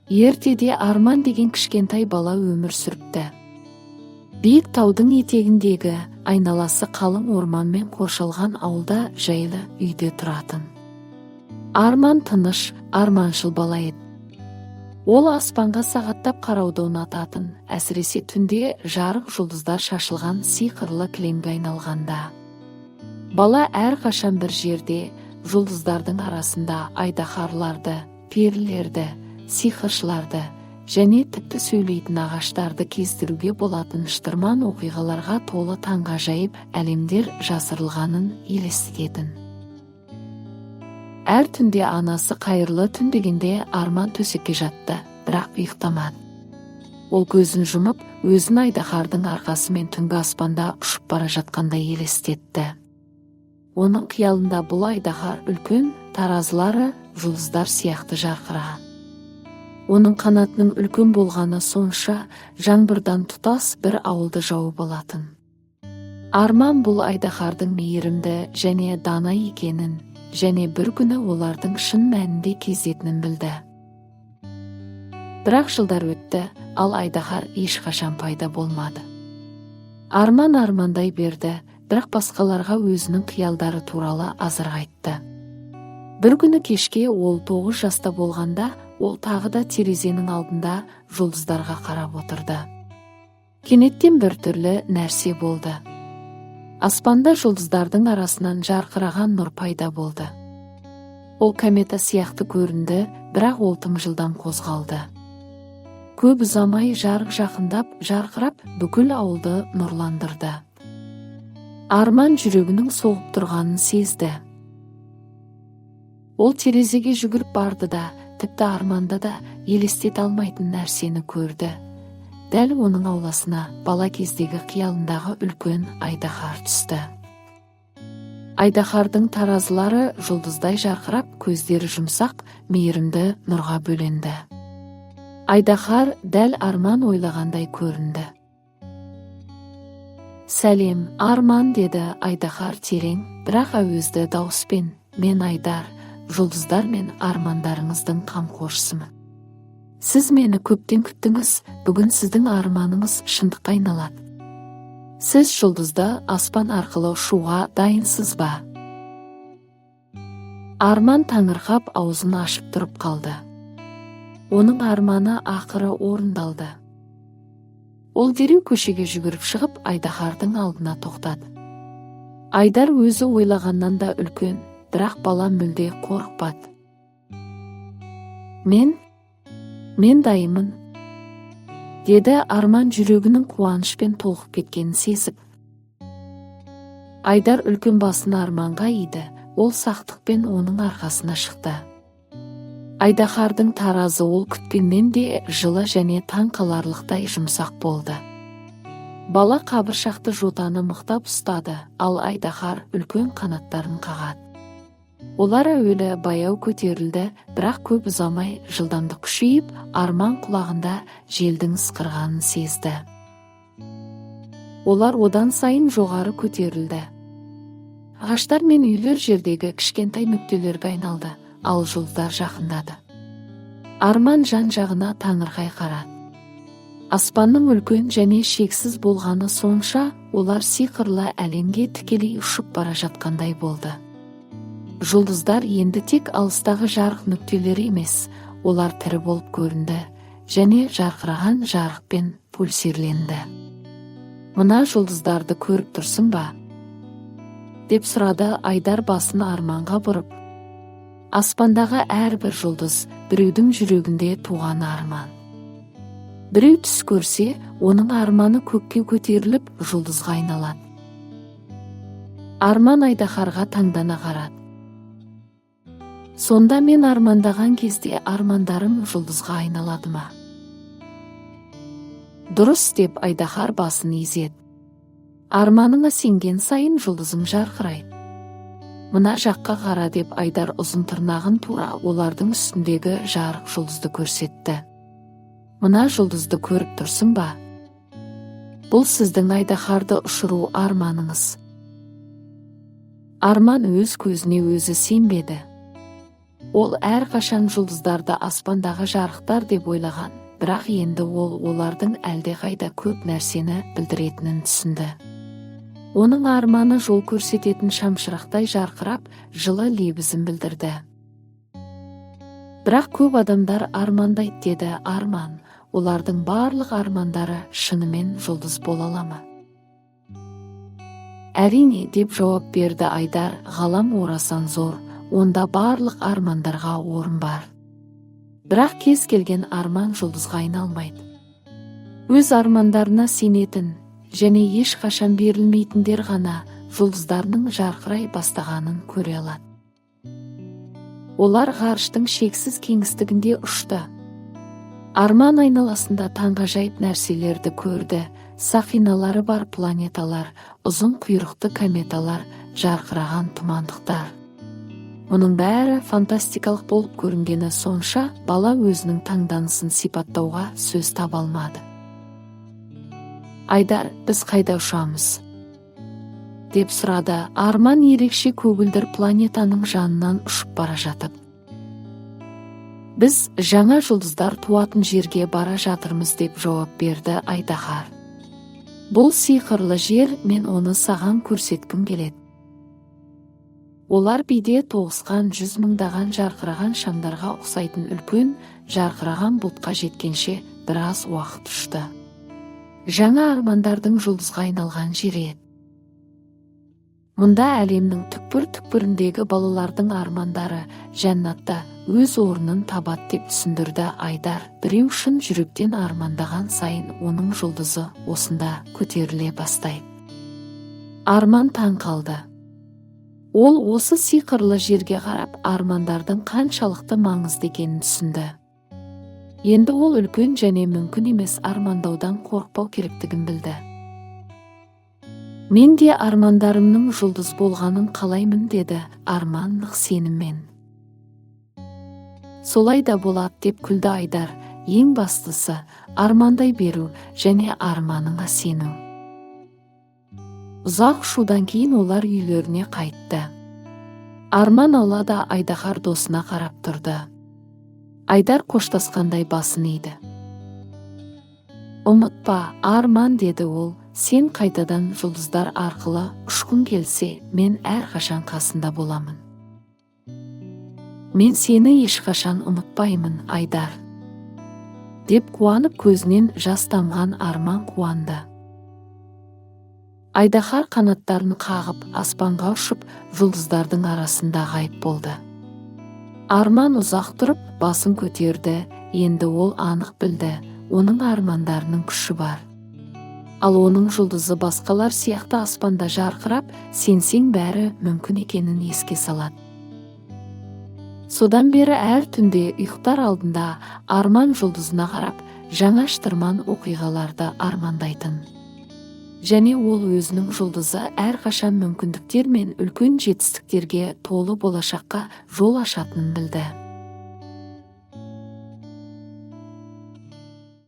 Ертеде Арман деген кішкентай бала өмір сүріпті. Биік таудың етегіндегі, айналасы қалың орманмен қоршалған ауылда жайлы үйде тұратын. Арман тыныш, арманшыл бала еді. Ол аспанға сағаттап қарауды ұнататын, әсіресе түнде жарық жұлдыздар шашылған сиқырлы кілемге айналғанда. Бала әрқашан бір жерде, жұлдыздардың арасында айдаһарларды, перілерді, сиқыршыларды және тіпті сөйлейтін ағаштарды кездіруге болатын шытырман оқиғаларға толы таңғажайып әлемдер жасырылғанын елестететін. Әр түнде анасы қайырлы түн дегенде Арман төсекке жатты, бірақ ұйықтамады. Ол көзін жұмып, өзін айдаһардың арқасымен түнгі аспанда ұшып бара жатқандай елестетті. Оның қиялында бұл айдаһар үлкен, таразылары жұлдыздар сияқты жарқыраған. Оның қанатының үлкен болғаны сонша жаңбырдан тұтас бір ауылды жауып алатын. Арман бұл айдаһардың мейірімді және дана екенін, және бір күні олардың шын мәнінде кездесетінін білді. Бірақ жылдар өтті, ал айдаһар ешқашан пайда болмады. Арман армандай берді, бірақ басқаларға өзінің қиялдары туралы азырақ айтты. Бір күні кешке ол 9 жаста болғанда, ол тағы да терезенің алдында жұлдыздарға қарап отырды. Кенеттен бір түрлі нәрсе болды. Аспанда жұлдыздардың арасынан жарқыраған нұр пайда болды. Ол комета сияқты көрінді, бірақ ол тым жылдам қозғалды. Көп ұзамай жарық жақындап, жарқырап, бүкіл ауылды нұрландырды. Арман жүрегінің соғып тұрғанын сезді. Ол терезеге жүгіріп барды да, тіпті арманда да елестете алмайтын нәрсені көрді. Дәл оның ауласына бала кездегі қиялындағы үлкен айдаһар түсті. Айдаһардың таразылары жұлдыздай жарқырап, көздері жұмсақ, мейірімді нұрға бөленді. Айдаһар дәл Арман ойлағандай көрінді. «Сәлем, Арман», деді айдаһар терең, бірақ әуезді дауыспен. «Мен Айдар, жұлдыздар мен армандарыңыздың қамқоршысымын. Сіз мені көптен күттіңіз, бүгін сіздің арманыңыз шындыққа айналады. Сіз жұлдызды аспан арқылы ұшуға дайынсыз ба?» Арман таңырқап аузын ашып тұрып қалды. Оның арманы ақыры орындалды. Ол дереу көшеге жүгіріп шығып, айдаһардың алдына тоқтады. Айдар өзі ойлағаннан да үлкен, бірақ бала мүлде қорықпады. Мен дайынмын, деді Арман жүрегінің қуанышпен толқып кеткенін сезіп. Айдар үлкен басын Арманға иді, ол сақтықпен оның арқасына шықты. Айдаһардың таразы ол күткеннен де жылы және таң қаларлықтай жұмсақ болды. Бала қабыршақты жотаны мықтап ұстады, ал айдаһар үлкен қанаттарын қағады. Олар әуелі баяу көтерілді, бірақ көп ұзамай жылдамдық күшейіп, Арман құлағында желдің ысқырғанын сезді. Олар одан сайын жоғары көтерілді. Ағаштар мен үйлер жердегі кішкентай нүктелерге айналды, ал жұлдыздар жақындады. Арман жан-жағына таңырқай қарады. Аспанның үлкен және шексіз болғаны сонша, олар сиқырлы әлемге тікелей ұшып бара жатқандай болды. Жұлдыздар енді тек алыстағы жарық нүктелері емес, олар тірі болып көрінді, және жарқыраған жарықпен пульсирленді. «Мына жұлдыздарды көріп тұрсың ба?» деп сұрады Айдар басын Арманға бұрып. Аспандағы әрбір жұлдыз біреудің жүрегінде туған арман. Біреу түс көрсе, оның арманы көкке көтеріліп, жұлдызға айналады. Арман айдаһарға таңдана қарады. «Сонда мен армандаған кезде армандарым жұлдызға айналады ма?» «Дұрыс», деп айдаһар басын изеді. «Арманыңа сенген сайын жұлдызың жарқырайды. Мына жаққа қара», деп Айдар ұзын тырнағын тура олардың үстіндегі жарық жұлдызды көрсетті. «Мына жұлдызды көріп тұрсың ба? Бұл сіздің айдаһарды ұшыру арманыңыз». Арман өз көзіне өзі сенбеді. Ол әрқашан жұлдыздарды аспандағы жарықтар деп ойлаған, бірақ енді ол олардың әлдеқайда көп нәрсені білдіретінін түсінді. Оның арманы жол көрсететін шамшырақтай жарқырап, жылы лебізін білдірді. Бірақ көп адамдар армандайды деді Арман. Олардың барлық армандары шынымен жұлдыз бола ала ма? Әрине, деп жауап берді Айдар. Ғалам орасан зор, онда барлық армандарға орын бар. Бірақ кез келген арман жұлдызға айналмайды. Өз армандарына сенетін және ешқашан берілмейтіндер ғана жұлдыздарының жарқырай бастағанын көре алады. Олар ғарыштың шексіз кеңістігінде ұшты. Арман айналасында таңғажайып нәрселерді көрді. Сақиналары бар планеталар, ұзын құйрықты кометалар, жарқыраған тұмандықтар. Мұның бәрі фантастикалық болып көрінгені сонша, бала өзінің таңданысын сипаттауға сөз таба алмады. Айдар, біз қайда ұшамыз? Деп сұрады Арман ерекше көгілдір планетаның жанынан ұшып бара жатып. Біз жаңа жұлдыздар туатын жерге бара жатырмыз деп жауап берді Айдаһар. Бұл сиқырлы жер, мен оны саған көрсеткім келеді. Олар биде тоғысқан 100 мыңдаған жарқыраған шамдарға ұқсайтын үлкен жарқыраған бұлтқа жеткенше біраз уақыт ұшты. Жаңа армандардың жұлдызға айналған жер еді. Мұнда әлемнің түкпір-түкпіріндегі балалардың армандары жәннатта өз орнын табады деп түсіндірді Айдар. Біреу шын жүректен армандаған сайын оның жұлдызы осында көтеріле бастайды. Арман таң қалды. Ол осы сиқырлы жерге қарап армандардың қаншалықты маңызды екенін түсінді. Енді ол үлкен және мүмкін емес армандаудан қорықпау керектігін білді. Мен де армандарымның жұлдыз болғанын қалаймын, деді Арман нық сеніммен. Солай да болады, деп күлді Айдар. Ең бастысы армандай беру және арманыңа сену. Ұзақ ұшудан кейін олар үйлеріне қайтты. Арман аулада Айдаһар досына қарап тұрды. Айдар қоштасқандай басын иді. Ұмытпа, Арман, деді ол, сен қайтадан жұлдыздар арқылы ұшқың келсе, мен әрқашан қасында боламын. Мен сені ешқашан ұмытпаймын, Айдар. Деп қуанып көзінен жас тамған Арман қуанды. Айдаһар қанаттарын қағып, аспанға ұшып, жұлдыздардың арасында ғайып болды. Арман ұзақ тұрып, басын көтерді. Енді ол анық білді, оның армандарының күші бар. Ал оның жұлдызы басқалар сияқты аспанда жарқырап, сенсең бәрі мүмкін екенін еске салады. Содан бері әр түнде ұйықтар алдында Арман жұлдызына қарап, жаңа шытырман оқиғаларды армандайтын. Және ол өзінің жұлдызы әрқашан мүмкіндіктер мен үлкен жетістіктерге толы болашаққа жол ашатынын білді.